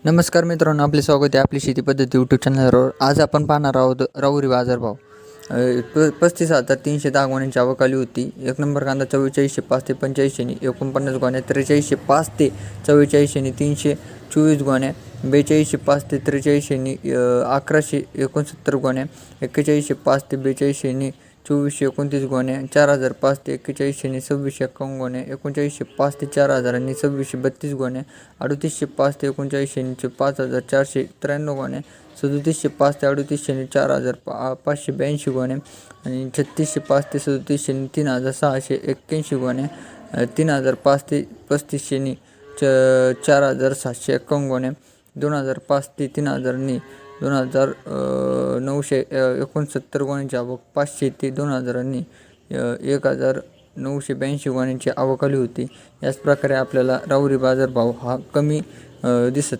नमस्कार मित्रांनो, आपले स्वागत आहे आपली शेती पद्धती यूट्यूब चॅनलवर. आज आपण पाहणार आहोत राहुरी बाजारभाव. 35,310 गोण्यांची आवक आली होती. एक नंबर कांदा 4405 ते 45 49 गोण्या, 4305 ते 44 324 गोण्या, 4205 ते 43 1169 गोण्या, 4105 ते 42 2429 गोण्या, 4005 ते 41 2651 गोण्या, 3905 ते 4000 2632 गोण्या, 3805 ते 39 5483 गोण्या, 3705 ते 38 4582 गोण्या आणि 3605 ते 37 3681 गोण्या, 3005 ते 35 4751 गोण्या, 2005 ते 2969 गोण्यांची आवक, 500 ते 2000 1982 गोण्यांची आवक आली होती. याच प्रकारे आपल्याला राहुरी बाजारभाव हा कमी दिसत आहे.